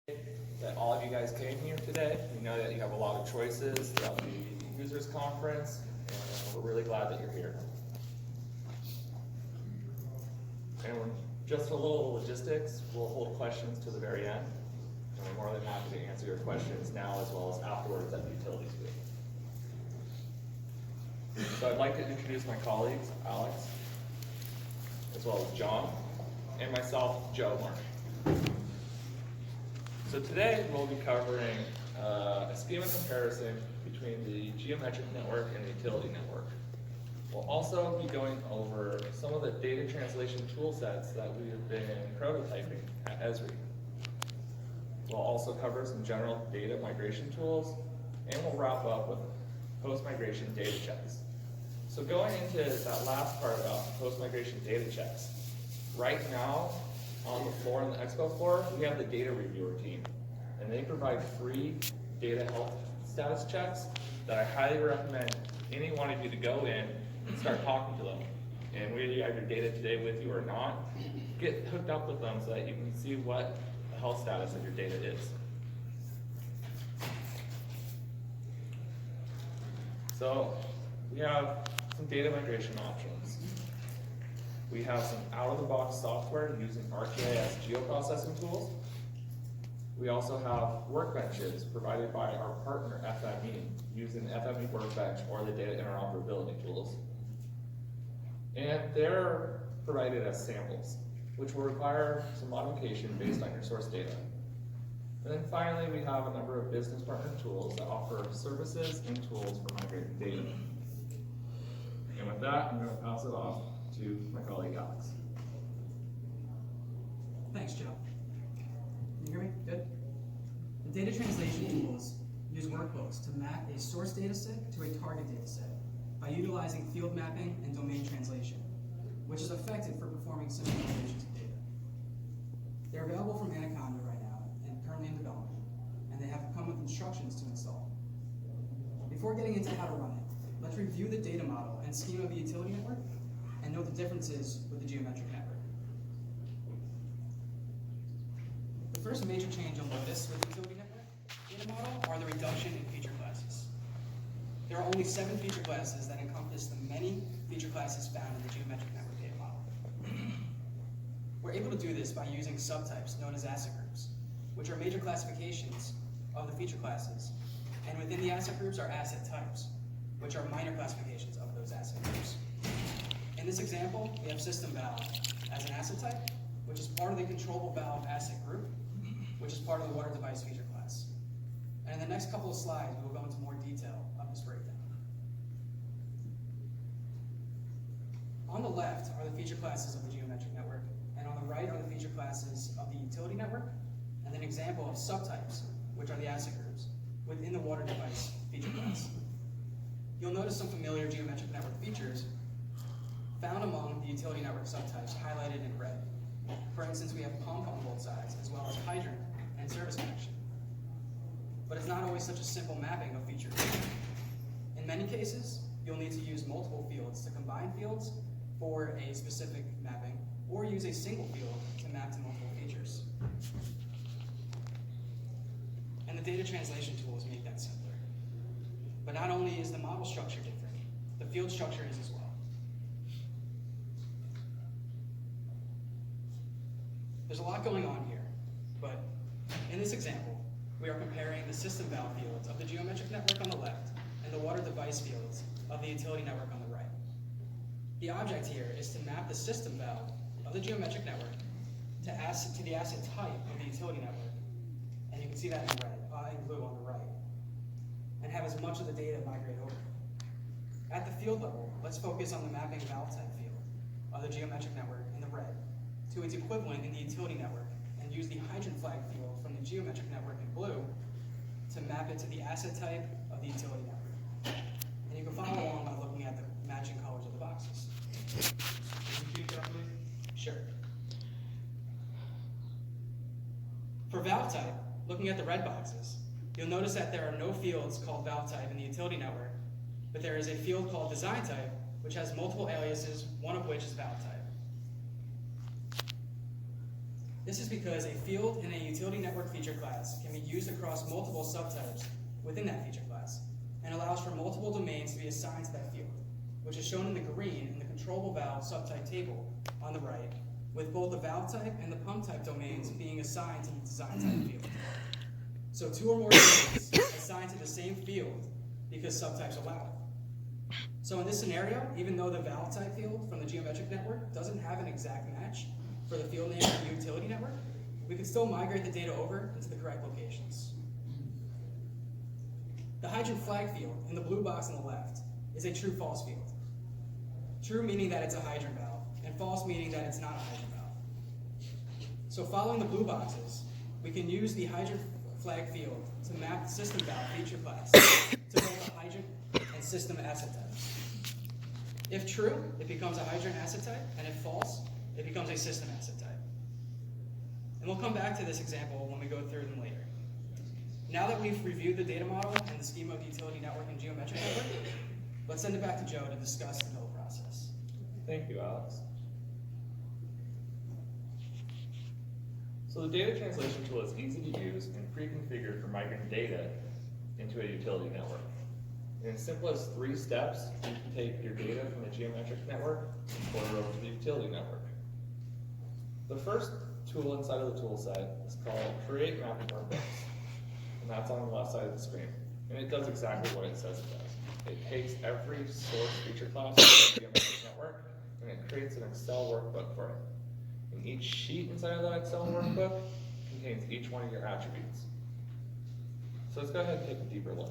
that all of you guys came here today. We know that you have a lot of choices throughout the users conference, and we're really glad that you're here. And just a little logistics, we'll hold questions to the very end. And we're more than happy to answer your questions now as well as afterwards at the utilities week. So I'd like to introduce my colleagues, Alex, as well as John, and myself, Joe Marsh. So today we'll be covering a schema comparison between the geometric network and the utility network. We'll also be going over some of the data translation tool sets that we have been prototyping at ESRI. We'll also cover some general data migration tools, and we'll wrap up with post-migration data checks. So going into that last part about post-migration data checks, right now on the floor, on the expo floor, we have the data reviewer team, and they provide free data health status checks that I highly recommend any one of you to go in and start talking to them. And whether you have your data today with you or not, get hooked up with them so that you can see what the health status of your data is. So we have some data migration options. We have some out-of-the-box software using ArcGIS geoprocessing tools. We also have workbenches provided by our partner FME using the FME workbench or the data interoperability tools. And they're provided as samples, which will require some modification based on your source data. And then finally, we have a number of business partner tools that offer services and tools for migrating data. And with that, I'm going to pass it off to my colleague Alex. Thanks, Joe. Can you hear me? Good? The data translation tools use workbooks to map a source data set to a target data set by utilizing field mapping and domain translation, which is effective for performing simple translations of data. They're available from Anaconda right now and currently in development, and they have come with instructions to install. Before getting into how to run it, let's review the data model and schema of the utility network and note the differences with the geometric network. The first major change you'll notice with the utility network data model are the reduction in feature classes. There are only 7 feature classes that encompass the many feature classes found in the geometric network data model. We're able to do this by using subtypes known as asset groups, which are major classifications of the feature classes, and within the asset groups are asset types, which are minor classifications of those asset groups. In this example, we have system valve as an asset type, which is part of the controllable valve asset group, which is part of the water device feature class. And in the next couple of slides, we will go into more detail of this breakdown. On the left are the feature classes of the geometric network, and on the right are the feature classes of the utility network, and an example of subtypes, which are the asset groups, within the water device feature class. You'll notice some familiar geometric network features found among the utility network subtypes highlighted in red. For instance, we have pump on both sides, as well as hydrant and service connection. But it's not always such a simple mapping of features. In many cases, you'll need to use multiple fields to combine fields for a specific mapping, or use a single field to map to multiple features. And the data translation tools make that simpler. But not only is the model structure different, the field structure is as well. There's a lot going on here, but in this example, we are comparing the system valve fields of the geometric network on the left and the water device fields of the utility network on the right. The object here is to map the system valve of the geometric network to the asset type of the utility network, and you can see that in red, in blue on the right, and have as much of the data migrate over. At the field level, let's focus on the mapping valve type field of the geometric network in the red to its equivalent in the utility network, and use the hydrant flag field from the geometric network in blue to map it to the asset type of the utility network. And you can follow along by looking at the matching colors of the boxes. Can you repeat that, please? Sure. For valve type, looking at the red boxes, you'll notice that there are no fields called valve type in the utility network, but there is a field called design type, which has multiple aliases, one of which is valve type. This is because a field in a utility network feature class can be used across multiple subtypes within that feature class and allows for multiple domains to be assigned to that field, which is shown in the green in the controllable valve subtype table on the right, with both the valve type and the pump type domains being assigned to the design type field. So 2 or more domains assigned to the same field because subtypes allow it. So in this scenario, even though the valve type field from the geometric network doesn't have an exact match for the field name of the utility network, we can still migrate the data over into the correct locations. The hydrant flag field in the blue box on the left is a true-false field. True meaning that it's a hydrant valve, and false meaning that it's not a hydrant valve. So following the blue boxes, we can use the hydrant flag field to map the system valve feature class to both a hydrant and system asset types. If true, it becomes a hydrant asset type, and if false, it becomes a system asset type. And we'll come back to this example when we go through them later. Now that we've reviewed the data model and the schema of the utility network and geometric network, let's send it back to Joe to discuss the build process. Thank you, Alex. So the data translation tool is easy to use and pre-configured for migrating data into a utility network. In as simple as 3 steps, you can take your data from the geometric network and port it over to the utility network. The first tool inside of the tool set is called Create Mapping Workbooks, and that's on the left side of the screen. And it does exactly what it says it does. It takes every source feature class of the geometric network and it creates an Excel workbook for it. And each sheet inside of that Excel workbook contains each one of your attributes. So let's go ahead and take a deeper look.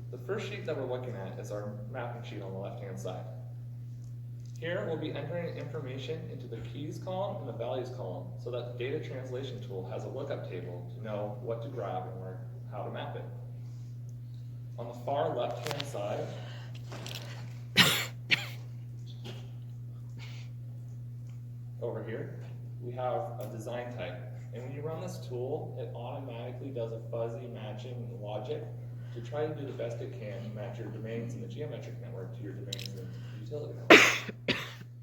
The first sheet that we're looking at is our mapping sheet on the left-hand side. Here, we'll be entering information into the keys column and the values column so that the data translation tool has a lookup table to know what to grab and how to map it. On the far left-hand side, over here, we have a design type. And when you run this tool, it automatically does a fuzzy matching logic to try to do the best it can to match your domains in the geometric network to your domains in the utility network.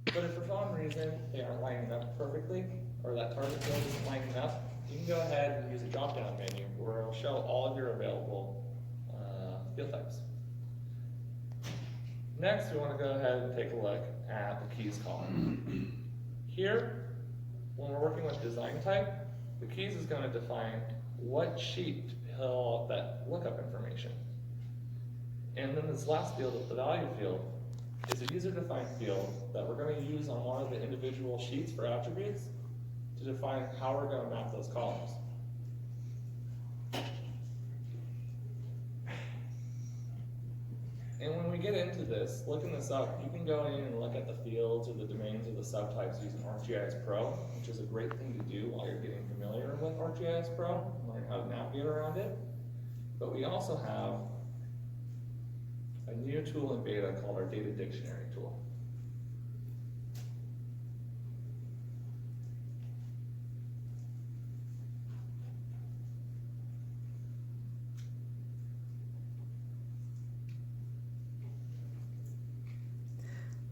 But if for some reason they aren't lining up perfectly, or that target field isn't lining up, you can go ahead and use a drop-down menu where it will show all of your available field types. Next, we want to go ahead and take a look at the keys column. Here, when we're working with design type, the keys is going to define what sheet to fill out that lookup information. And then this last field, the value field, is a user-defined field that we're going to use on one of the individual sheets for attributes to define how we're going to map those columns. And when we get into this, looking this up, you can go in and look at the fields or the domains or the subtypes using ArcGIS Pro, which is a great thing to do while you're getting familiar with ArcGIS Pro and learn how to navigate around it. But we also have a new tool in beta called our Data Dictionary tool.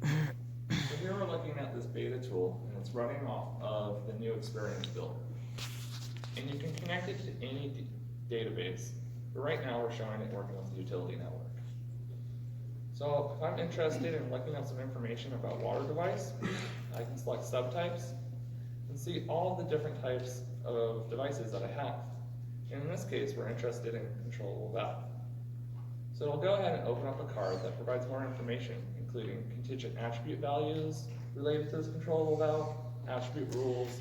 So here we're looking at this beta tool, and it's running off of the new experience builder. And you can connect it to any database, but right now we're showing it working with the utility network. So if I'm interested in looking up some information about water device, I can select subtypes and see all the different types of devices that I have. And in this case, we're interested in controllable valve. So it'll go ahead and open up a card that provides more information, including contingent attribute values related to this controllable valve, attribute rules,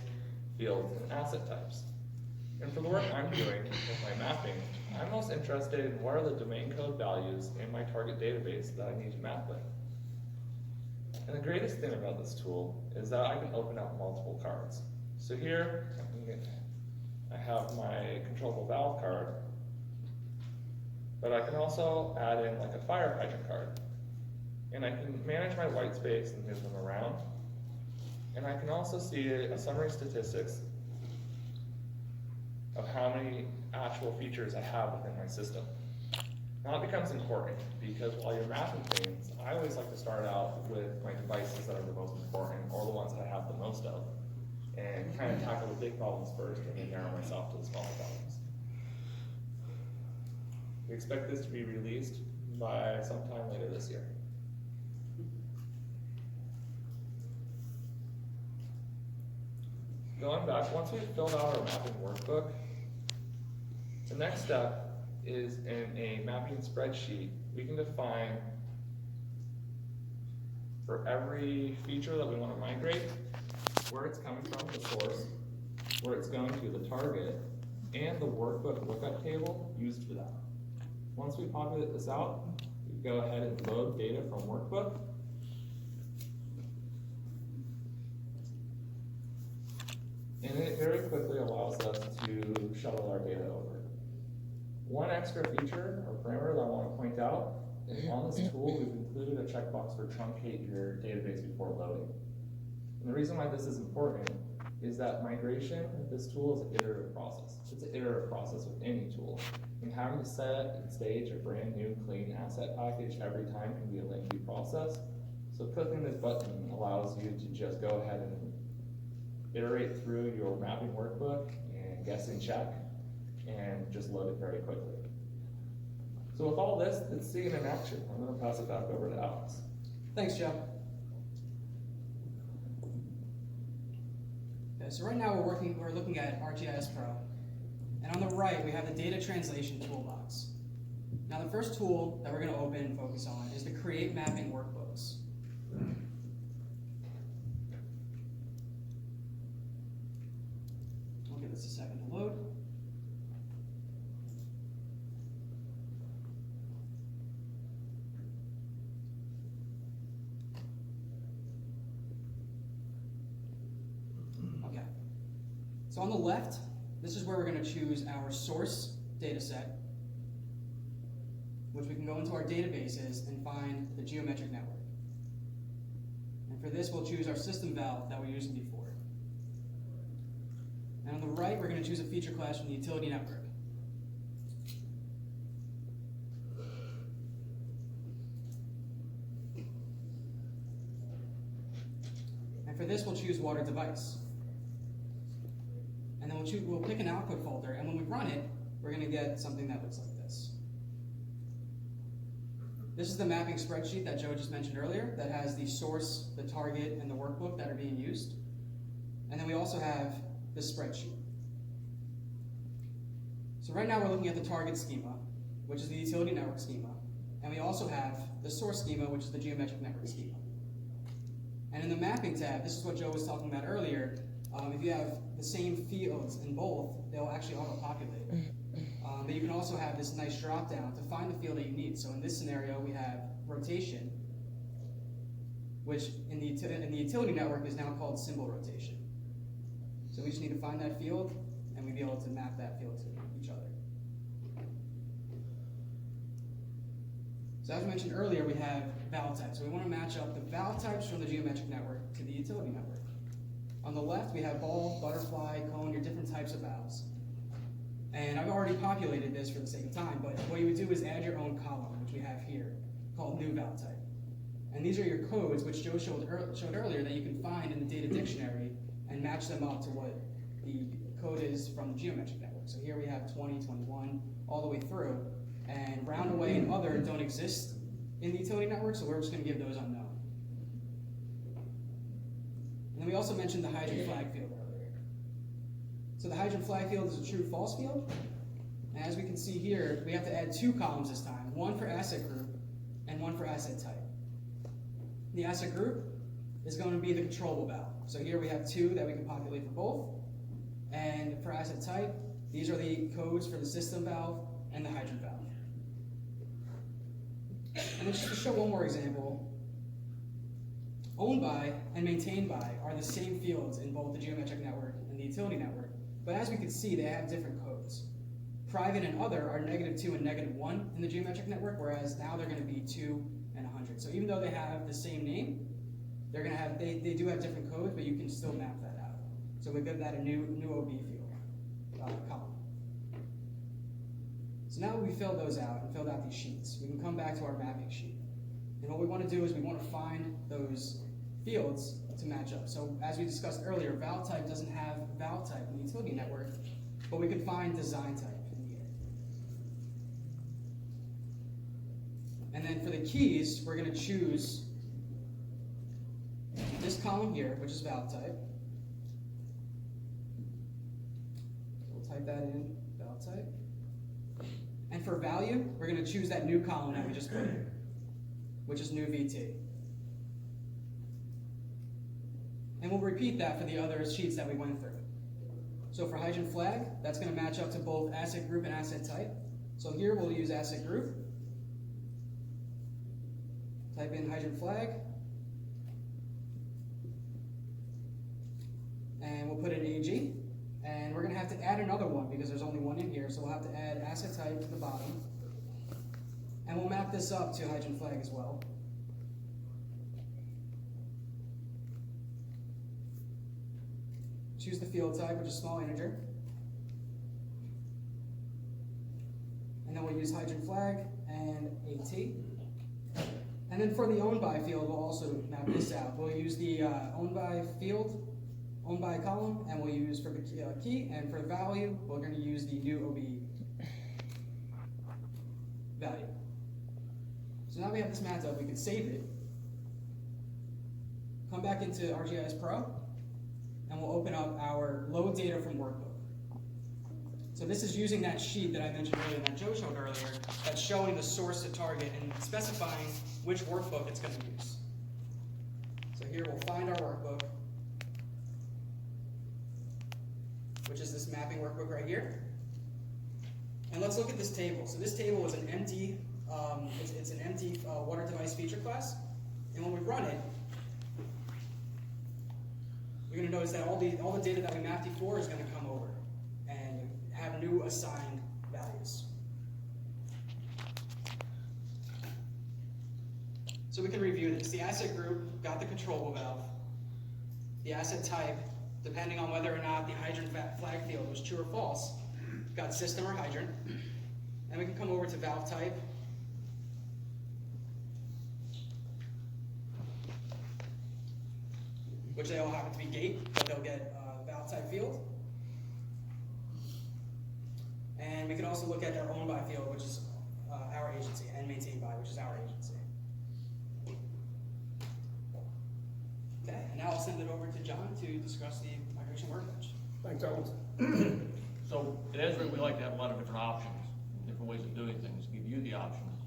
fields, and asset types. And for the work I'm doing with my mapping, I'm most interested in what are the domain code values in my target database that I need to map with. And the greatest thing about this tool is that I can open up multiple cards. So here, I have my controllable valve card, but I can also add in like a fire hydrant card. And I can manage my white space and move them around. And I can also see a summary statistics of how many actual features I have within my system. Now it becomes important because while you're mapping things, I always like to start out with my devices that are the most important or the ones that I have the most of, and kind of tackle the big problems first and then narrow myself to the smaller problems. We expect this to be released by sometime later this year. Going back, once we've filled out our mapping workbook, the next step is in a mapping spreadsheet, we can define for every feature that we want to migrate, where it's coming from, the source, where it's going to, the target, and the workbook lookup table used for that. Once we populate this out, we go ahead and load data from workbook. And it very quickly allows us to shuttle our data over. One extra feature or parameter that I want to point out is on this tool, we've included a checkbox for truncate your database before loading. And the reason why this is important is that migration with this tool is an iterative process. It's an iterative process with any tool. And having to set and stage a brand new clean asset package every time can be a lengthy process. So clicking this button allows you to just go ahead and iterate through your mapping workbook and guess and check and just load it very quickly. So with all this, let's see it in action. I'm going to pass it back over to Alex. Thanks, Joe. Okay, so right now we're looking at ArcGIS Pro, and on the right we have the data translation toolbox. Now the first tool that we're going to open and focus on is the Create Mapping Workbooks. I'll give this a second to load. So on the left, this is where we're going to choose our source data set, which we can go into our databases and find the geometric network. And for this, we'll choose our system valve that we used before. And on the right, we're going to choose a feature class from the utility network. And for this, we'll choose water device. And then we'll pick an output folder, and when we run it, we're going to get something that looks like this. This is the mapping spreadsheet that Joe just mentioned earlier that has the source, the target, and the workbook that are being used. And then we also have this spreadsheet. So right now we're looking at the target schema, which is the utility network schema. And we also have the source schema, which is the geometric network schema. And in the mapping tab, this is what Joe was talking about earlier. If you have the same fields in both, they'll actually auto-populate. But you can also have this nice drop-down to find the field that you need. So in this scenario, we have rotation, which in the utility network is now called symbol rotation. So we just need to find that field, and we'd be able to map that field to each other. So as I mentioned earlier, we have valve types. So we want to match up the valve types from the geometric network to the utility network. On the left, we have ball, butterfly, cone, your different types of valves. And I've already populated this for the sake of time, but what you would do is add your own column, which we have here, called new valve type. And these are your codes, which Joe showed earlier, that you can find in the data dictionary and match them up to what the code is from the geometric network. So here we have 20, 21, all the way through. And round, away, and other don't exist in the utility network, so we're just going to give those unknown. And then we also mentioned the hydrant flag field earlier. So the hydrant flag field is a true-false field. And as we can see here, we have to add two columns this time, one for asset group and one for asset type. The asset group is going to be the controllable valve. So here we have two that we can populate for both. And for asset type, these are the codes for the system valve and the hydrant valve. And then just to show one more example, owned by and maintained by are the same fields in both the geometric network and the utility network, but as we can see, they have different codes. Private and other are -2 and -1 in the geometric network, whereas now they're going to be 2 and 100. So even though they have the same name, they're going to have they do have different codes, but you can still map that out. So we give that a new OB field column. So now that we filled those out and filled out these sheets, we can come back to our mapping sheet. And what we want to do is we want to find those fields to match up. So as we discussed earlier, valve type doesn't have valve type in the utility network, but we can find design type in here. And then for the keys, we're going to choose this column here, which is valve type. We'll type that in, valve type. And for value, we're going to choose that new column that we just put in, which is new VT. And we'll repeat that for the other sheets that we went through. So for hydrant flag, that's going to match up to both asset group and asset type. So here we'll use asset group. Type in hydrant flag. And we'll put in AG. And we're going to have to add another one because there's only one in here. So we'll have to add asset type to the bottom. And we'll map this up to hydrant flag as well. Choose the field type, which is small integer. And then we'll use hydrant flag and AT. And then for the owned by field, we'll also map this out. We'll use the owned by field, owned by column, and we'll use for the key, and for the value, we're going to use the new OB value. So now we have this mapped up, we can save it, come back into ArcGIS Pro, and we'll open up our load data from workbook. So this is using that sheet that I mentioned earlier, that Joe showed earlier, that's showing the source to target and specifying which workbook it's going to use. So here we'll find our workbook, which is this mapping workbook right here. And let's look at this table. So this table is an empty, it's an empty water device feature class. And when we run it, you're going to notice that all the data that we mapped before is going to come over and have new assigned values. So we can review this. The asset group got the controllable valve. The asset type, depending on whether or not the hydrant flag field was true or false, got system or hydrant. And we can come over to valve type. Which they all happen to be gate, but they'll get valve type field. And we can also look at their owned by field, which is our agency, and maintained by, which is our agency. Okay, and now I'll send it over to John to discuss the migration workbench. Thanks, Alex. So at ESRI, we like to have a lot of different options, different ways of doing things, give you the options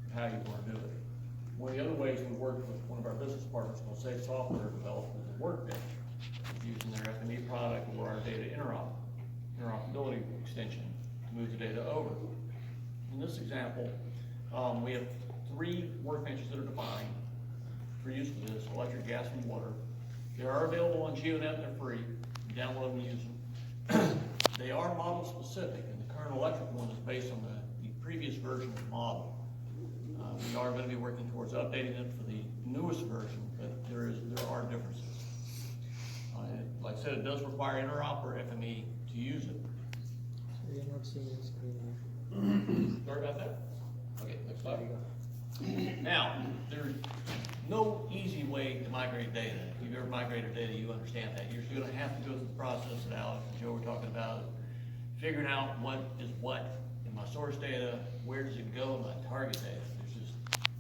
of how you want to do it. One of the other ways we work with one of our business partners called Safe Software developed is a workbench. It's using their FME product or our data interoperability extension to move the data over. In this example, we have 3 workbenches that are defined for use for this: electric, gas, and water. They are available on GeoNet, they're free. You download them and use them. They are model specific, and the current electric one is based on the previous version of the model. We are going to be working towards updating it for the newest version, but there are differences. Like I said, it does require interop or FME to use it. We are not seeing the screen. Sorry about that. Okay, next slide. Now, there's no easy way to migrate data. If you've ever migrated data, you understand that. You're going to have to go through the process that Alex and Joe were talking about, figuring out what is what in my source data, where does it go in my target data. There's just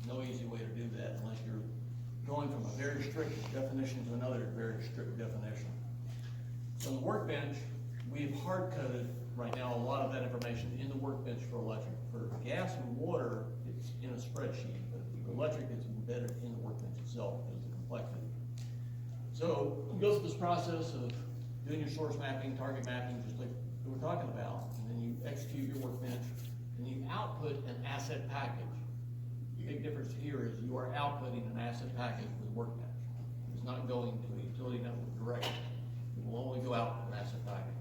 no easy way to do that unless you're going from a very strict definition to another very strict definition. So in the workbench, we've hard-coded right now a lot of that information in the workbench for electric. For gas and water, it's in a spreadsheet, but for electric, it's embedded in the workbench itself because of the complexity. So you go through this process of doing your source mapping, target mapping, just like we were talking about, and then you execute your workbench, and you output an asset package. The big difference here is you are outputting an asset package with workbench. It's not going to a utility network directly. It will only go out with an asset package.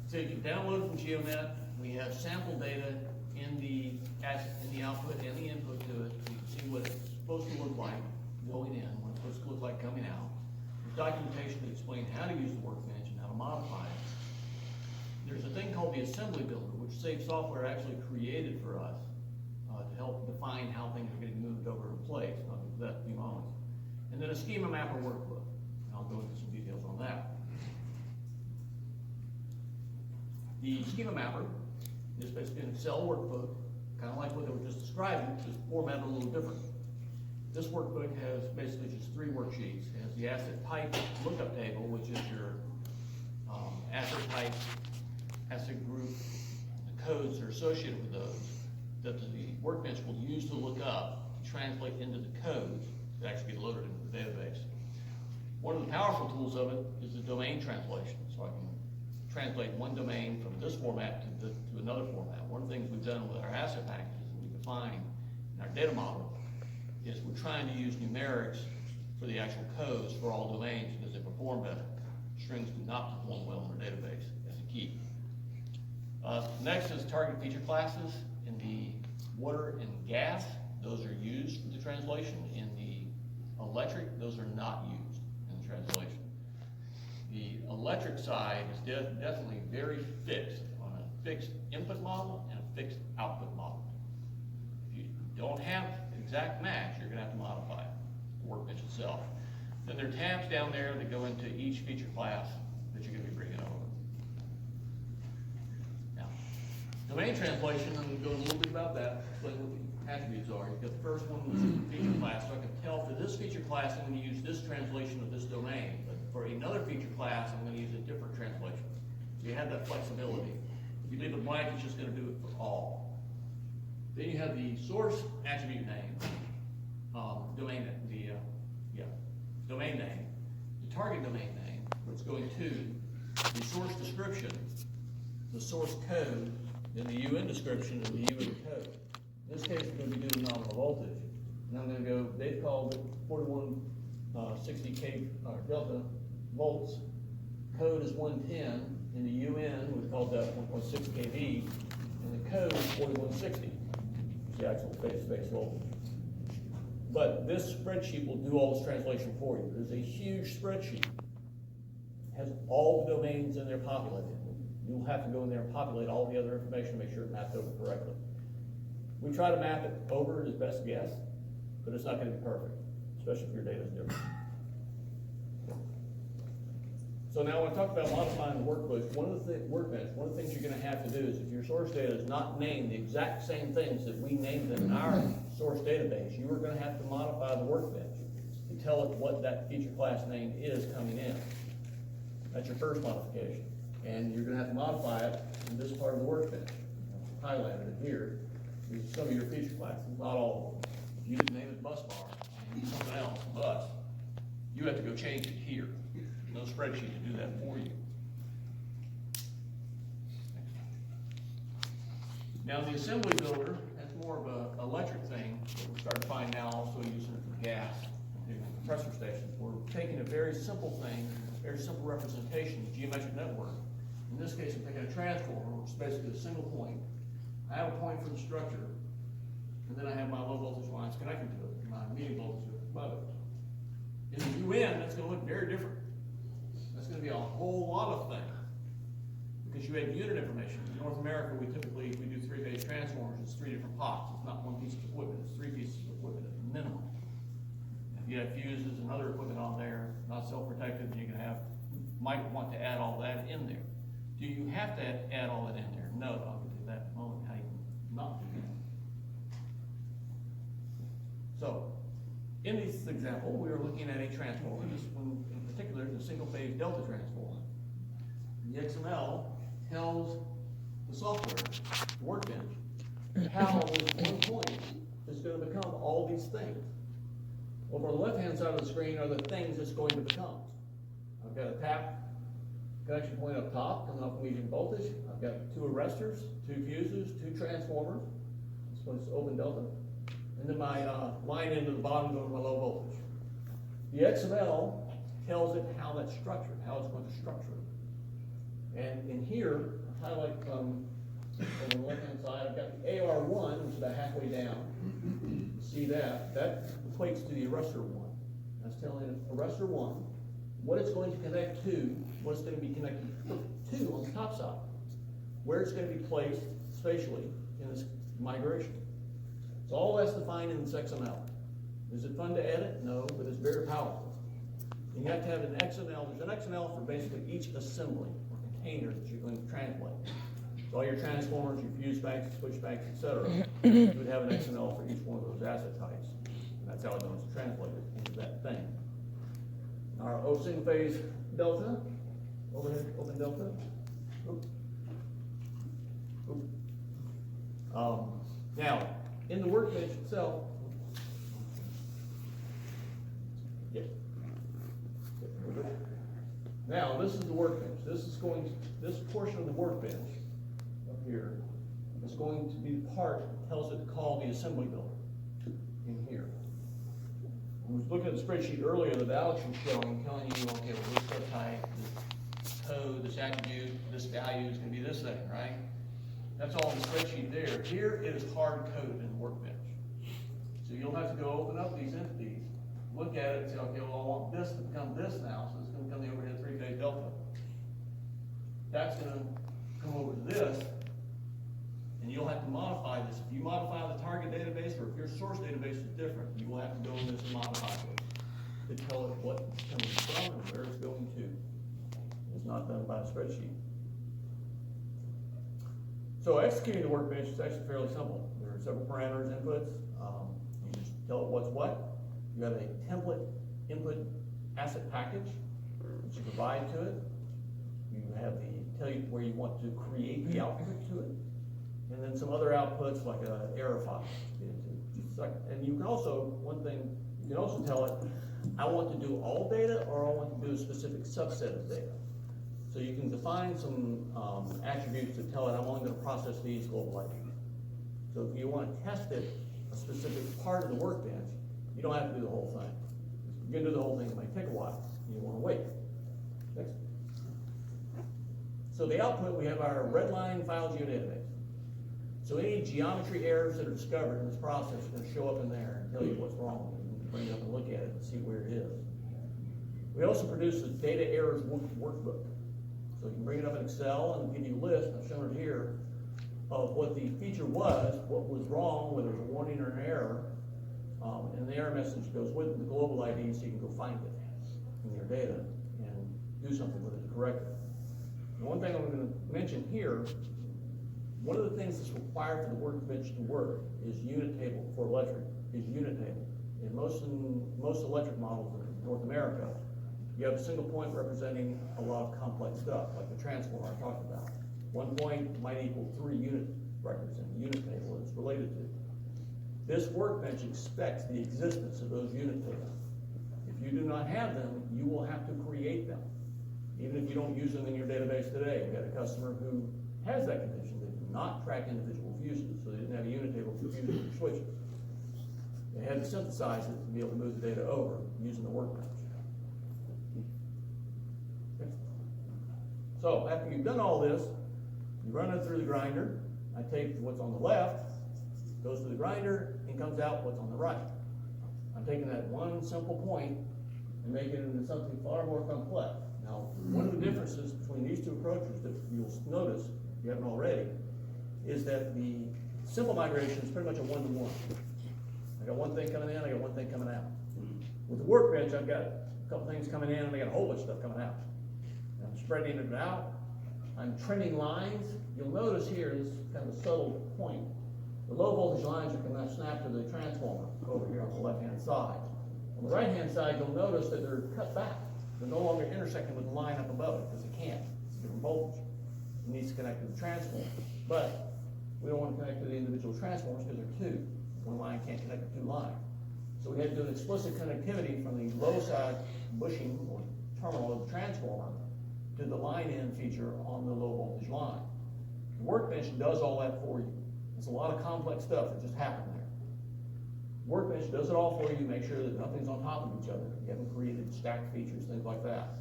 So you can download from GeoNet. We have sample data in the output and the input to it. You can see what it's supposed to look like going in, what it's supposed to look like coming out. We documentation to explain how to use the workbench and how to modify it. There's a thing called the assembly builder, which Safe Software actually created for us to help define how things are getting moved over in place. I'll get to that in a few moments. And then a schema mapper workbook. And I'll go into some details on that. The schema mapper is basically an Excel workbook, kind of like what they were just describing, just formatted a little different. This workbook has basically just 3 worksheets. It has the asset type lookup table, which is your asset type, asset group, the codes that are associated with those, that the workbench will use to look up, to translate into the codes that actually get loaded into the database. One of the powerful tools of it is the domain translation, so I can translate one domain from this format to another format. One of the things we've done with our asset packages that we define in our data model is we're trying to use numerics for the actual codes for all domains because they perform better. Strings do not perform well in our database. That's the key. Next is target feature classes. In the water and gas, those are used for the translation. In the electric, those are not used in the translation. The electric side is definitely very fixed on a fixed input model and a fixed output model. If you don't have exact match, you're going to have to modify it, the workbench itself. Then there are tabs down there that go into each feature class that you're going to be bringing over. Now, domain translation, I'm going to go a little bit about that, explain what the attributes are. You've got the first one, which is the feature class, so I can tell for this feature class I'm going to use this translation of this domain, but for another feature class I'm going to use a different translation. So you have that flexibility. If you leave it blank, it's just going to do it for all. Then you have the source attribute name, domain name, the target domain name, where it's going to, the source description, the source code, then the UN description and the UN code. In this case, we're going to be doing nominal voltage. And I'm going to go, they've called it 4160 K delta volts. Code is 110. In the UN, we've called that 1.6 kV. And the code is 4160. It's the actual face-to-face voltage. But this spreadsheet will do all this translation for you. There's a huge spreadsheet. It has all the domains in there populated. You'll have to go in there and populate all the other information to make sure it maps over correctly. We try to map it over as best guess, but it's not going to be perfect, especially if your data is different. So now when I talk about modifying the workbench, one of the things you're going to have to do is if your source data is not named the exact same things that we named them in our source database, you are going to have to modify the workbench to tell it what that feature class name is coming in. That's your first modification. And you're going to have to modify it in this part of the workbench. I've highlighted it here. These are some of your feature classes, not all of them. If you name it bus bar and use something else, bus, you have to go change it here. No spreadsheet to do that for you. Now the assembly builder, that's more of an electric thing that we're starting to find now, also using it for gas and compressor stations. We're taking a very simple thing, a very simple representation, geometric network. In this case, I'm taking a transformer, which is basically a single point. I have a point for the structure, and then I have my low voltage lines connected to it, and my medium voltage above it. In the UN, that's going to look very different. That's going to be a whole lot of things because you have unit information. In North America, we do 3-phase transformers. It's 3 different pots. It's not one piece of equipment. It's 3 pieces of equipment at the minimum. If you have fuses and other equipment on there, not self-protected, then you're going to might want to add all that in there. Do you have to add all that in there? No, I'll get to that in a moment. How you can not do that. So, in this example, we are looking at a transformer. This one in particular is a single-phase delta transformer. The XML tells the software, the workbench, how this one point is going to become all these things. Over on the left-hand side of the screen are the things it's going to become. I've got a tap connection point up top coming off medium voltage. I've got 2 arresters, 2 fuses, 2 transformers. This one's open delta. And then my line into the bottom going to my low voltage. The XML tells it how that's structured, how it's going to structure it. And in here, I highlight over the left-hand side, I've got the AR1, which is about halfway down. See that? That equates to the arrestor 1. That's telling it arrestor 1, what it's going to connect to, what it's gonna be connected to on the top side, where it's gonna be placed spatially in this migration. So all that's defined in this XML. Is it fun to edit? No, but it's very powerful. And you have to have an XML, there's an XML for basically each assembly or container that you're going to translate. So all your transformers, your fuse banks, switch banks, et cetera, you would have an XML for each one of those asset types. And that's how it's going to translate it into that thing. Our single phase delta, overhead open delta. Oop. Oop. Now, in the workbench itself, now this is the workbench. This portion of the workbench up here is going to be the part that tells it to call the assembly builder in here. I was looking at the spreadsheet earlier that Alex was showing, telling you, okay, well, this subtype, this code, this attribute, this value is going to be this thing, right? That's all in the spreadsheet there. Here it is hard coded in the workbench. So you'll have to go open up these entities, look at it and say, okay, well, I want this to become this now, so it's going to become the overhead three-phase delta. That's going to come over to this, and you'll have to modify this. If you modify the target database, or if your source database is different, you will have to go in this and modify it to tell it what it's coming from and where it's going to. It's not done by a spreadsheet. So executing the workbench is actually fairly simple. There are several parameters, inputs. You just tell it what's what. You have a template input asset package that you provide to it. You have tell you where you want to create the output to it, and then some other outputs like an error file to get into. And you can also, one thing, you can also tell it, I want to do all data or I want to do a specific subset of data. So you can define some attributes that tell it, I'm only going to process these global IDs. So if you want to test it, a specific part of the workbench, you don't have to do the whole thing. You can do the whole thing, it might take a while. You want to wait. Next. So the output, we have our redline file geodatabase. So any geometry errors that are discovered in this process are going to show up in there and tell you what's wrong. You can bring it up and look at it and see where it is. We also produce a data errors workbook. So you can bring it up in Excel and give you a list, I've shown it here, of what the feature was, what was wrong, whether it was a warning or an error, and the error message goes with the global ID so you can go find it in your data and do something with it to correct it. And one thing I'm going to mention here, one of the things that's required for the workbench to work is unit table for electric, is unit table. In most electric models in North America, you have a single point representing a lot of complex stuff, like the transformer I talked about. 1 point might equal 3 unit records in the unit table that it's related to. This workbench expects the existence of those unit tables. If you do not have them, you will have to create them, even if you don't use them in your database today. We had a customer who has that condition. They do not track individual fuses, so they didn't have a unit table for fuses or switches. They had to synthesize it to be able to move the data over using the workbench. So after you've done all this, you run it through the grinder. I take what's on the left, goes to the grinder, and comes out what's on the right. I'm taking that one simple point and making it into something far more complex. Now, one of the differences between these two approaches that you'll notice, if you haven't already, is that the simple migration is pretty much a one-to-one. I got one thing coming in, I got one thing coming out. With the workbench, I've got a couple things coming in, and I got a whole bunch of stuff coming out. I'm spreading it out. I'm trimming lines. You'll notice here is kind of a subtle point. The low voltage lines are going to snap to the transformer over here on the left-hand side. On the right-hand side, you'll notice that they're cut back. They're no longer intersecting with the line up above it because it can't. It's a different voltage. It needs to connect to the transformer. But we don't want to connect to the individual transformers because they're two. One line can't connect to two lines. So we had to do an explicit connectivity from the low side bushing or terminal of the transformer to the line-in feature on the low voltage line. The workbench does all that for you. It's a lot of complex stuff that just happened there. Workbench does it all for you, make sure that nothing's on top of each other. You haven't created stacked features, things like that.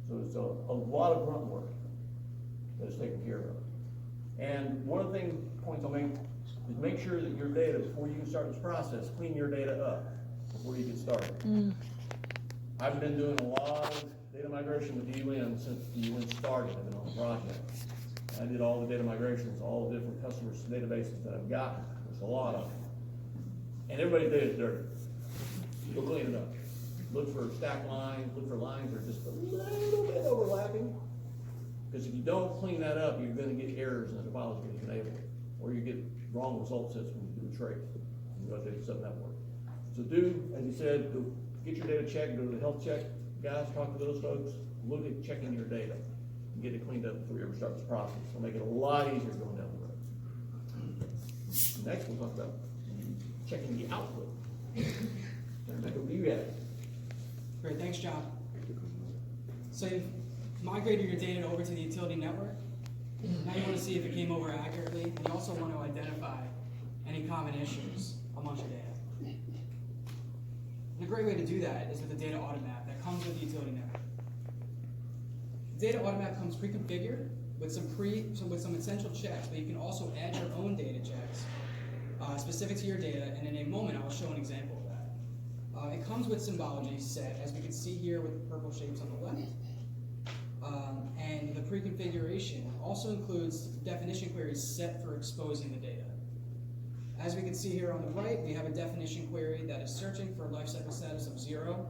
So it's a lot of grunt work that is taken care of. And one of the points I'll make is make sure that your data, before you can start this process, clean your data up before you get started. I've been doing a lot of data migration with UN since the UN started. I've been on the project. I did all the data migrations, all the different customers' databases that I've gotten. There's a lot of them. And everybody's data is dirty. Go clean it up. Look for stack lines, look for lines that are just a little bit overlapping. Because if you don't clean that up, you're gonna get errors in the files being enabled. Or you get wrong result sets when you do a trace. You go to data set network. So do, as you said, go get your data checked, go to the health check, guys, talk to those folks, look at checking your data. And get it cleaned up before you ever start this process. It'll make it a lot easier going down the road. Next, we'll talk about checking the output. Turn back over to you guys. Great, thanks, John. So you've migrated your data over to the utility network. Now you want to see if it came over accurately, and you also want to identify any common issues amongst your data. And a great way to do that is with the data audit map that comes with the utility network. The data audit map comes pre-configured with some essential checks, but you can also add your own data checks specific to your data, and in a moment I will show an example of that. It comes with symbology set, as we can see here with the purple shapes on the left. And the pre-configuration also includes definition queries set for exposing the data. As we can see here on the right, we have a definition query that is searching for a lifecycle status of 0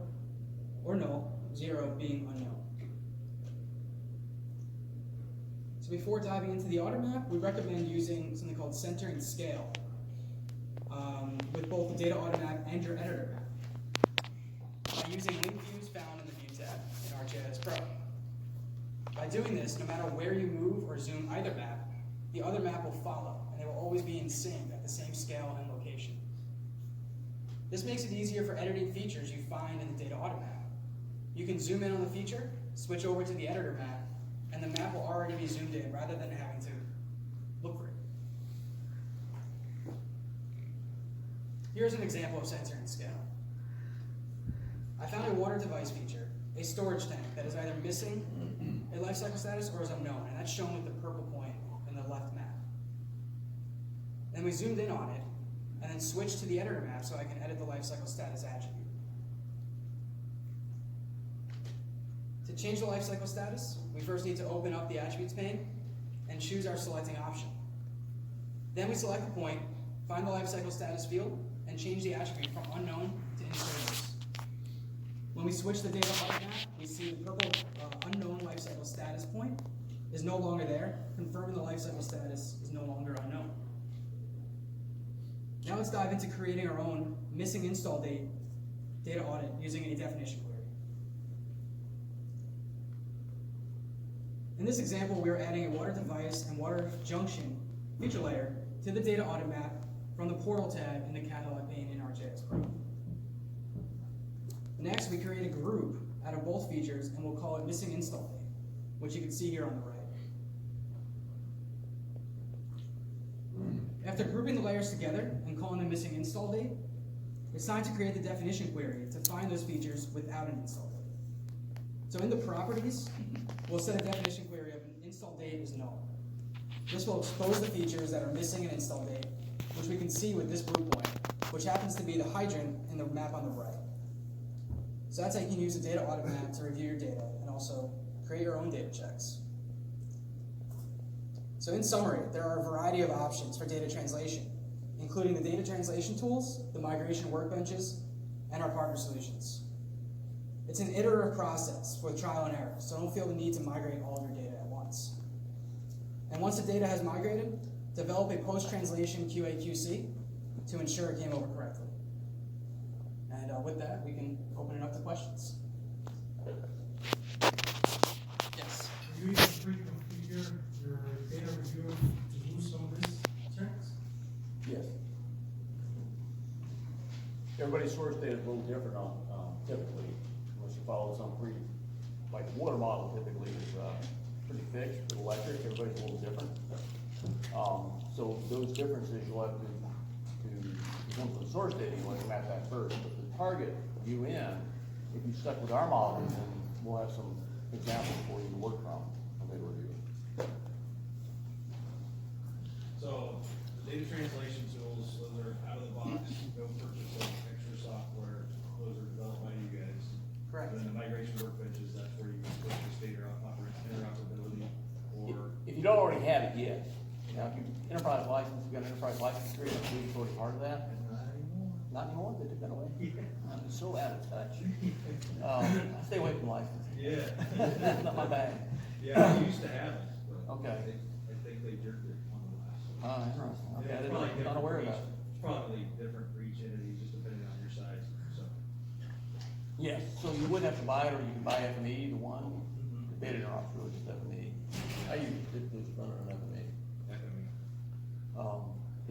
or null, 0 being unknown. So before diving into the audit map, we recommend using something called center and scale with both the data audit map and your editor map. By using link views found in the View tab in ArcGIS Pro. By doing this, no matter where you move or zoom either map, the other map will follow, and they will always be in sync at the same scale and location. This makes it easier for editing features you find in the data audit map. You can zoom in on the feature, switch over to the editor map, and the map will already be zoomed in rather than having to look for it. Here's an example of center and scale. I found a water device feature, a storage tank that is either missing a lifecycle status or is unknown, and that's shown with the purple point in the left map. Then we zoomed in on it, and then switched to the editor map so I can edit the lifecycle status attribute. To change the lifecycle status, we first need to open up the attributes pane and choose our selecting option. Then we select the point, find the lifecycle status field, and change the attribute from unknown to in-service. When we switch the data audit map, we see the purple unknown lifecycle status point is no longer there, confirming the lifecycle status is no longer unknown. Now let's dive into creating our own missing install date data audit using a definition query. In this example, we are adding a water device and water junction feature layer to the data audit map from the portal tab in the catalog pane in ArcGIS Pro. Next, we create a group out of both features, and we'll call it missing install date, which you can see here on the right. After grouping the layers together and calling them missing install date, it's time to create the definition query to find those features without an install date. So in the properties, we'll set a definition query of an install date is null. This will expose the features that are missing an install date, which we can see with this blue point, which happens to be the hydrant in the map on the right. So that's how you can use the data audit map to review your data and also create your own data checks. So in summary, there are a variety of options for data translation, including the data translation tools, the migration workbenches, and our partner solutions. It's an iterative process with trial and error, so don't feel the need to migrate all of your data at once. And once the data has migrated, develop a post-translation QA/QC to ensure it came over correctly. And with that, we can open it up to questions. Yes? Are you able to pre-configure your data review to do some of these checks? Yes. Everybody's source data is a little different on, typically, unless you follow some like the water model typically is pretty fixed, but electric, everybody's a little different. So those differences you'll have to come from the source data, you'll have to map that first. But the target UN, if you stuck with our model, then we'll have some examples for you to work from when they review. So, the data translation tools, those are out of the box, no purchase of extra software, those are developed by you guys. Correct. And then the migration workbenches, that's where you can put your state interoperability or. If you don't already have it, yes. Now, if you, enterprise license, you got an enterprise license agreement, we've already part of that. Not anymore, they took that away. I'm so out of touch. I stay away from licensing. Yeah. Not my bag. Yeah, we used to have it, but. Okay. I think they jerked it on the last one. Interesting. Okay, Yeah, I it's didn't, probably not different aware for of each- that. It's probably different for each entity, just depending on your size, so. Yes, so you would have to buy it, or you can buy FME, the one, the data interops really just FME. I usually typically just run it on FME.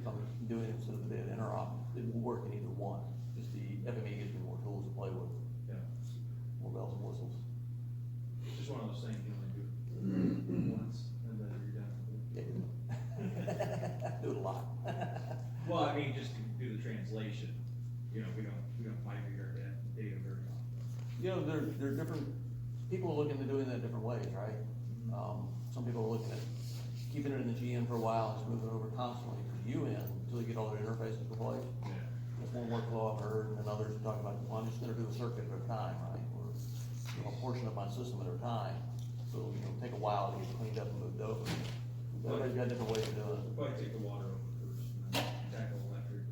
If I'm doing it instead of the data interop, it will work in either one. Just the FME gives me more tools to play with, Yeah, more bells and whistles. it's just one of those things you only do once, and then you're done. Yeah. Do it a lot. Well, I mean, just to do the translation, you know, we don't migrate our data very often. You know, there are different, people are looking at doing that different ways, right? Some people are looking at keeping it in the GN for a while and just moving it over constantly to the UN until you get all their interfaces in place. Yeah. That's one workflow I've heard, and then others are talking about, well, I'm just gonna do a circuit at a time, right? Or, you know, a portion of my system at a time. So, you know, take a while to get cleaned up and moved over. Everybody's got different ways of doing it. We'll probably take the water over first, and then tackle electric.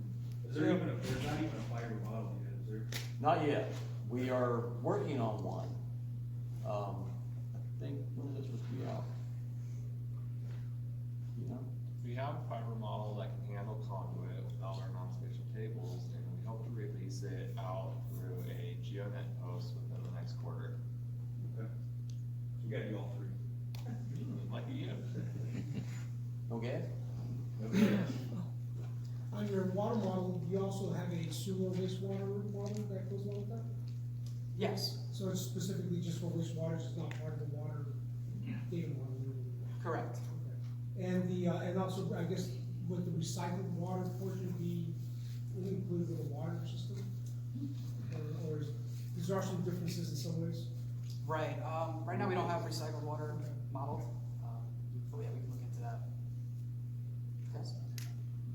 Is there even there's not even a fiber model yet, is there? Not yet. We are working on one. I think, when is this supposed to be out? You know? We have a fiber model that can handle conduit without our non-spatial tables, and we hope to release it out through a GeoNet post within the next quarter. Okay. So we gotta do all three. Lucky you. Okay? On your water model, you also have a sewer wastewater model that goes along with that? Yes, So it's specifically just for wastewater, it's not part of the water data model? correct. Okay. And and also, I guess, would the recycled water portion be included with the water system? Or is there are some differences in some ways? Right, right now we don't have recycled water modeled, but yeah, we can look into that. Yes.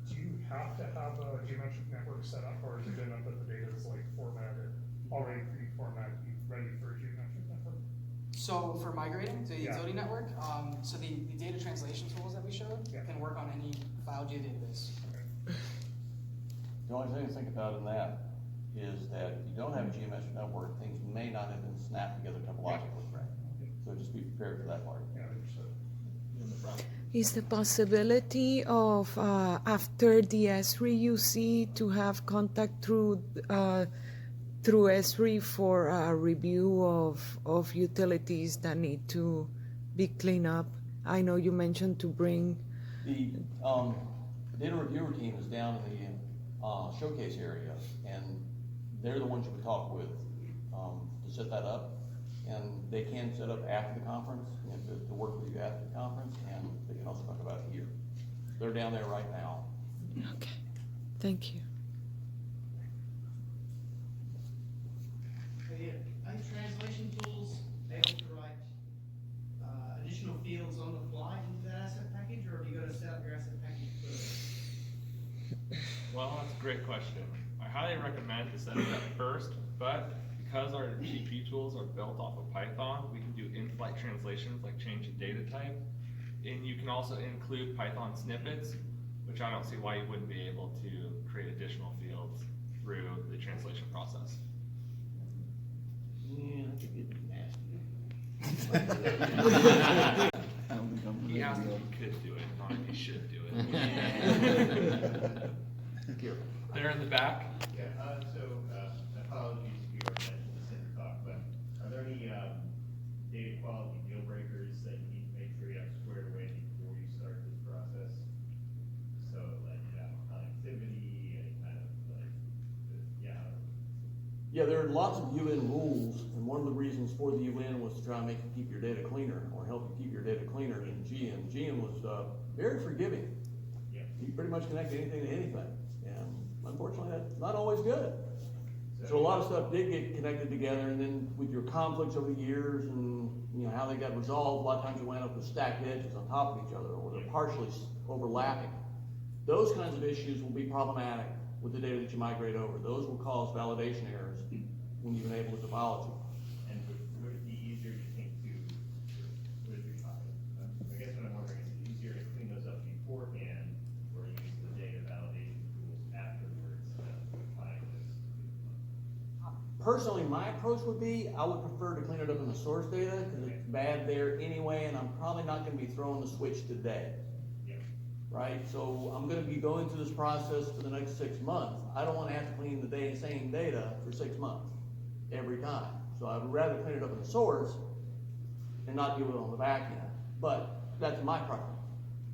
Do you have to have a geometric network set up, or is it good enough that the data is like formatted, already pre-formatted, ready for a geometric network? So for migrating to the Yeah. utility network, so the data translation tools that we showed Yeah. can work on any file database. Okay. The only thing to think about in that is that if you don't have a geometric network, things may not have been snapped together topologically, right? So just be prepared for that part. Yeah, understood. Is the possibility of after the ESRI UC to have contact through ESRI for a review of utilities that need to be cleaned up? I know you mentioned to bring. The data reviewer team is down in the showcase area, and they're the ones you would talk with to set that up. And they can set up after the conference, to work with you after the conference, and they can also talk about it here. They're down there right now. Okay, thank you. Are translation tools able to write additional fields on the fly into that asset package, or are you going to set up your asset package first? Well, that's a great question. I highly recommend to set it up first, but because our GP tools are built off of Python, we can do in-flight translations like change the data type. And you can also include Python snippets, which I don't see why you wouldn't be able to create additional fields through the translation process. Yeah, that could get nasty. He asked if he could do it, not if he should do it. There in the back. Yeah, apologies if you already mentioned this in your talk, but are there any data quality deal breakers that you need to make sure you have squared away before you start this process? So like connectivity, any kind of Yeah, there are lots of UN rules, and one of the reasons for the UN was to try and make you keep your data cleaner, or help you keep your data cleaner in GN. GN was very forgiving. Yeah. You pretty much connect anything to anything, and unfortunately, that's not always good. So a lot of stuff did get connected together, and then with your conflicts over the years and you know how they got resolved, a lot of times you wind up with stacked edges on top of each other, or they're partially overlapping. Those kinds of issues will be problematic with the data that you migrate over. Those will cause validation errors when you enable the topology. personally, my approach would be, I would prefer to clean it up in the source data, because it's bad there anyway, and I'm probably not gonna be throwing the switch today. Yeah. Right, so I'm gonna be going through this process for the next 6 months. I don't wanna have to clean the same data for 6 months, every time. So I would rather clean it up in the source and not do it on the back end, but that's my preference.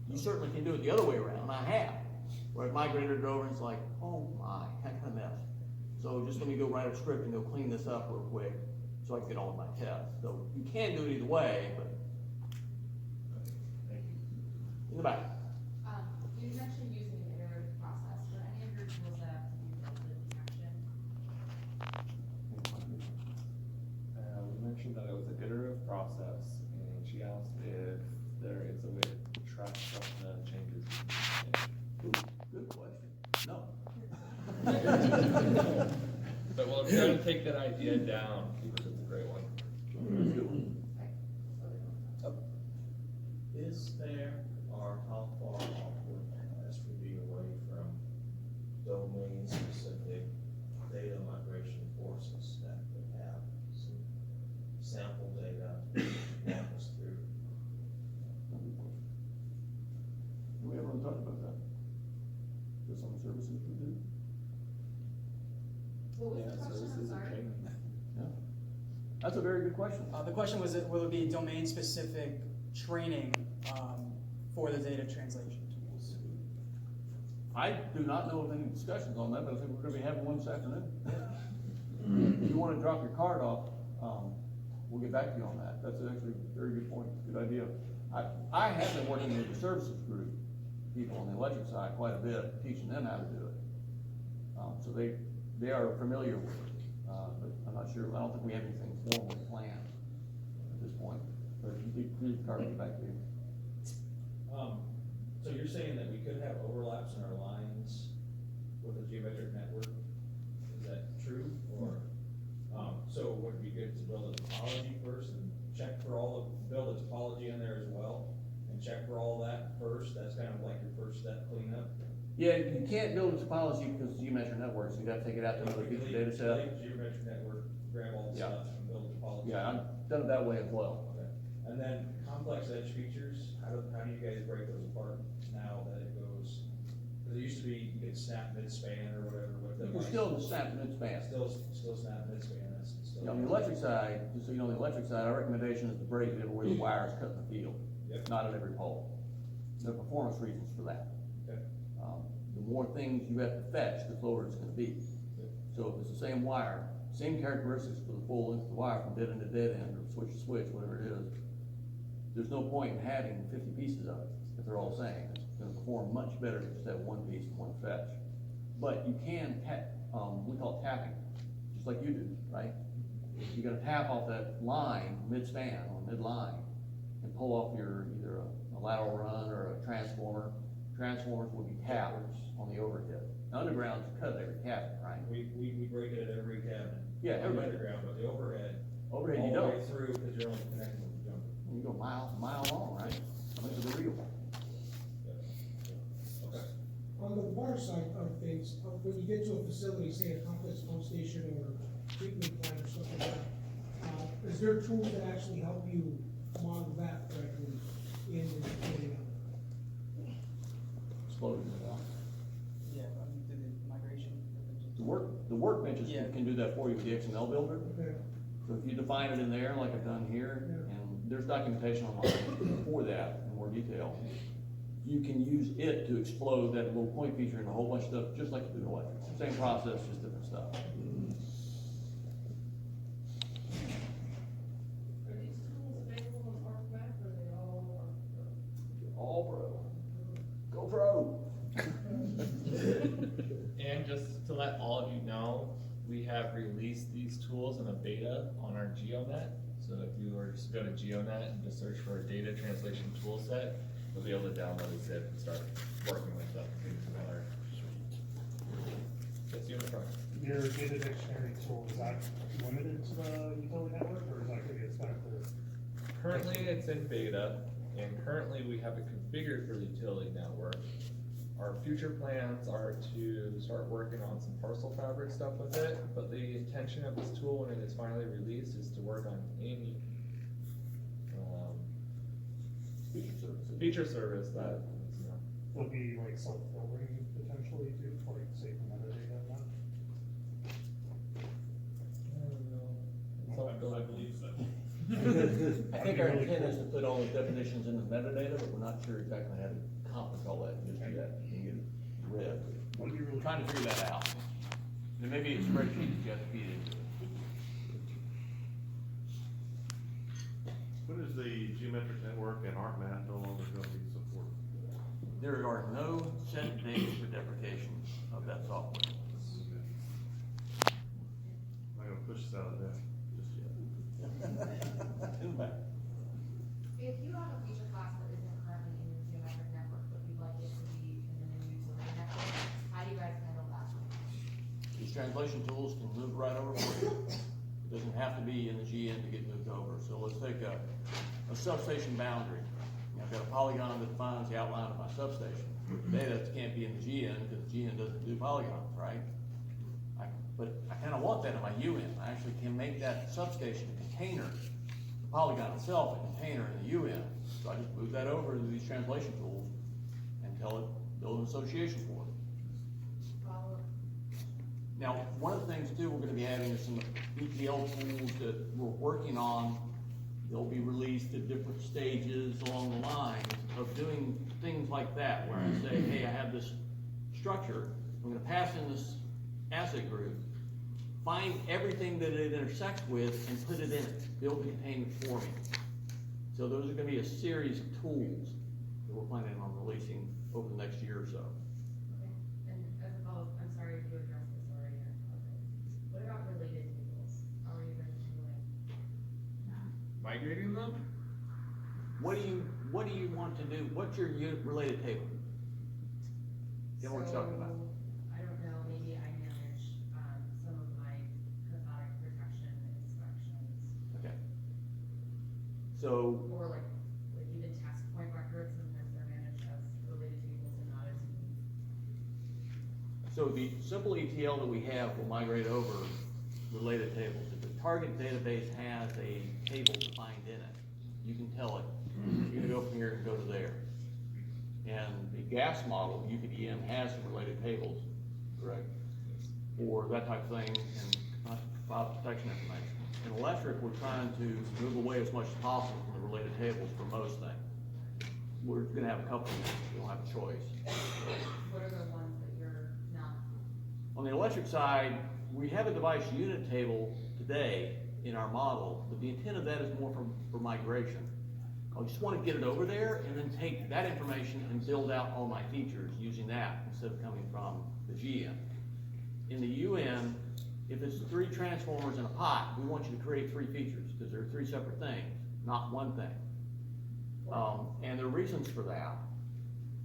You certainly can do it the other way around, I have, where I've migrated it over and it's like, oh my, that kind of mess. So just let me go write a script and go clean this up real quick, so I can get all of my tests. So you can do it either way, but Thank you. in the back. You mentioned using an iterative process. For any of your tools that have to be built in action? We mentioned that it was an iterative process, and she asked if there is a way to track some of the changes. Ooh, good question. No. But we'll try to take that idea down, because it's a great one. Is there, or how far off would ESRI be away from domain-specific data migration courses that would have some sample data walk us through? We haven't talked about that. There's some services we do. What was the question? I'm sorry. Yeah. That's a very good question. The question was, will it be domain-specific training for the data translation tools? I do not know of any discussions on that, but I think we're gonna be having one this afternoon. If you wanna drop your card off, we'll get back to you on that. That's actually a very good point, good idea. I have been working with the services group, people on the electric side quite a bit, teaching them how to do it. So they are familiar with it, but I'm not sure, I don't think we have anything formally planned at this point. But you card, get back to you. So you're saying that we could have overlaps in our lines with a geometric network? Is that true? Or, so would it be good to build a topology first and check for build a topology in there as well? And check for all that first? That's kind of like your first step cleanup? Yeah, you can't build a topology because it's geometric networks, you gotta take it out to another piece of data set. Delete geometric network, grab all the Yeah. stuff and build a topology. Yeah, I've done it that way as well. Okay. And then complex edge features, how do you guys break those apart now that it goes, because it used to be you could snap mid-span or whatever with the. You can still snap mid-span. Still snap mid-span, that's still. On the electric side, just so you know, on the electric side, our recommendation is to break it where the wire is cut in the field, Yep. not at every pole. There are performance reasons for that. Okay. The more things you have to fetch, the slower it's gonna be. So if it's the same wire, same characteristics for the full length of the wire from dead end to dead end, or switch to switch, whatever it is, there's no point in having 50 pieces of it if they're all the same. It's gonna perform much better to just have one piece and one fetch. But you can tap, we call it tapping, just like you do, right? You're gonna tap off that line mid-span or mid-line and pull off your either a lateral run or a transformer. Transformers will be tapped on the overhead. Underground's cut at every cabinet, right? We break it at every cabinet. Yeah, On the everybody. underground, but the overhead. Overhead you All the don't. way through, because you're only connecting with the jumper. You go mile long, right? I mean, to the real. Okay. On the water side of things, when you get to a facility, say a complex pump station or treatment plant or something like that, is there tools that actually help you model that correctly in the Explosion. Yeah, the migration. The workbenches Yeah. can do that for you with the XML builder. Okay. So if you define it in there, like I've done here, Yeah. and there's documentation online for that in more detail, you can use it to explode that little point feature and a whole bunch of stuff, just like you do in electric. Same process, just different stuff. Are these tools available in ArcMap, or are they all All pro. Go pro. And just to let all of you know, we have released these tools in a beta on our GeoNet. So if you were just go to GeoNet and just search for a data translation tool set, you'll be able to download a zip and start working with them. That's you in front. Your data dictionary tool, is that limited to the utility network, or is that gonna be expanded to? Currently, it's in beta, and currently we have it configured for the utility network. our future plans are to start working on some parcel fabric stuff with it, but the intention of this tool when it is finally released is to work on any feature service that, you know. Will be like self-filtering potentially too, for like say the metadata and that. I believe so. I think our intent is to put all the definitions in the metadata, but we're not sure exactly how to accomplish all that just yet, and get it read. We're trying to figure that out. There may be a spreadsheet that you have to feed into it. When is the geometric network and ArcMath no longer going to be supported? There are no set dates for deprecation of that software. I'm not gonna push this out of there just yet. If you have a feature class that isn't currently in your geometric network, but you'd like it to be in the new utility network, how do you guys handle that? These translation tools can move right over for you. It doesn't have to be in the GN to get moved over. So let's take a substation boundary. I've got a polygon that defines the outline of my substation. Data can't be in the GN because the GN doesn't do polygons, right? But I kind of want that in my UN. I actually can make that substation a container, the polygon itself a container in the UN. So I just move that over into these translation tools and tell it, build an association for it. Now, one of the things too, we're gonna be having is some ETL tools that we're working on. They'll be released at different stages along the line of doing things like that, where I say, hey, I have this structure, I'm gonna pass in this asset group, find everything that it intersects with and put it in it, build the containment for me. So those are gonna be a series of tools that we're planning on releasing over the next year or so. Okay, and as a follow-up, I'm sorry if you addressed this already, I apologize. What about related tables? How are you guys doing? Migrating them? What do you want to do? What's your related table? Get what we're talking about. I don't know, maybe I manage, some of my cathodic protection inspections, Okay. So, or like even task point records, sometimes they're managed as related tables and not as unique. so the simple ETL that we have will migrate over related tables. If the target database has a table defined in it, you can tell it, you're gonna go from here and go to there. And the gas model, UPDM, has some related tables, correct? For that type of thing and file protection information. In electric, we're trying to move away as much as possible from the related tables for most things. We're gonna have a couple of them, we don't have a choice. What are the ones that you're not? On the electric side, we have a device unit table today in our model, but the intent of that is more for migration. I just want to get it over there and then take that information and build out all my features using that instead of coming from the GN. In the UN, if it's 3 transformers in a pot, we want you to create 3 features because they're 3 separate things, not one thing. And there are reasons for that.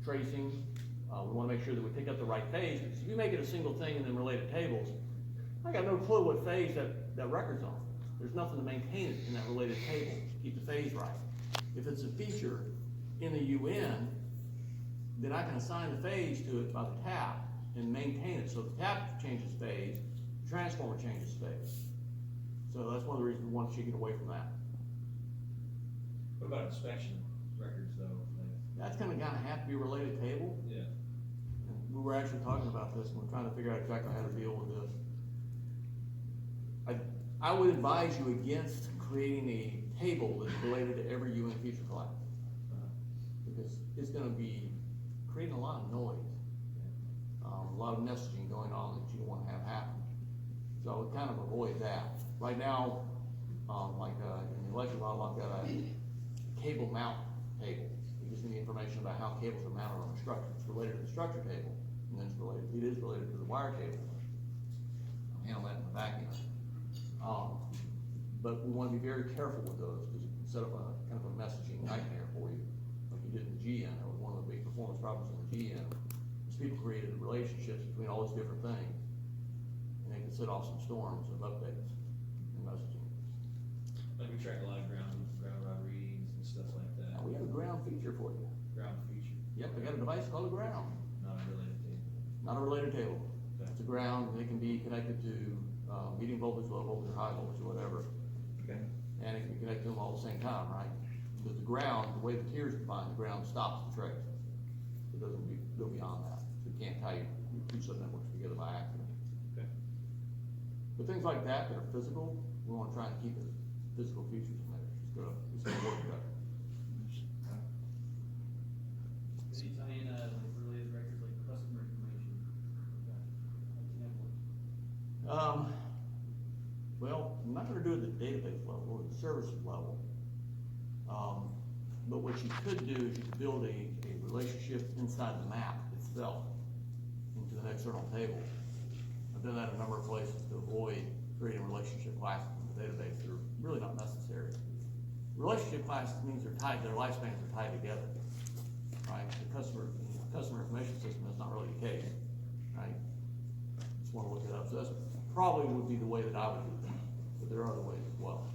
Tracing, we want to make sure that we pick up the right phase, because if you make it a single thing and then related tables, I got no clue what phase that record's on. There's nothing to maintain it in that related table to keep the phase right. If it's a feature in the UN, then I can assign the phase to it by the tap and maintain it. So if the tap changes phase, the transformer changes phase. So that's one of the reasons we want you to get away from that. What about inspection records though? That's gonna have to be a related table. Yeah. And we were actually talking about this and we're trying to figure out exactly how to deal with this. I would advise you against creating a table that's related to every UN feature class. Because it's gonna be creating a lot of noise. A lot of messaging going on that you don't wanna have happen. So I would kind of avoid that. Right now, in the electric model, I've got a cable mount table. It gives me information about how cables are mounted on a structure. It's related to the structure table, and then it is related to the wire table. I'll handle that in the back end. But we want to be very careful with those because you can set up a kind of a messaging nightmare for you, like you did in the GN. That was one of the big performance problems in the GN. Is people created relationships between all these different things, and they can set off some storms of updates and messaging. Like we track a lot of ground rod readings and stuff like that. Now we have a ground feature for you. Ground feature. Yep, we got a device called a ground. not a related table. Not a related table. Okay. It's a ground, they can be connected to, medium voltage, low voltage, or high voltage, or whatever. Okay. And it can be connected to them all at the same time, right? Because the ground, the way the tiers are defined, the ground stops the trace. It doesn't go beyond that. So you can't tie your two sub-networks together by accident. Okay. But things like that that are physical, we wanna try and keep as physical features in there. It's gonna work better. So you tie in, like related records, like customer information. Well, I'm not gonna do it at the database level or the services level. But what you could do is you could build a relationship inside the map itself into an external table. I've done that a number of places to avoid creating relationship classes in the database that are really not necessary. Relationship classes means they're tied, their lifespans are tied together, right? The customer information system is not really the case, right? Just wanna look it up. So that's probably would be the way that I would do that, but there are other ways as well.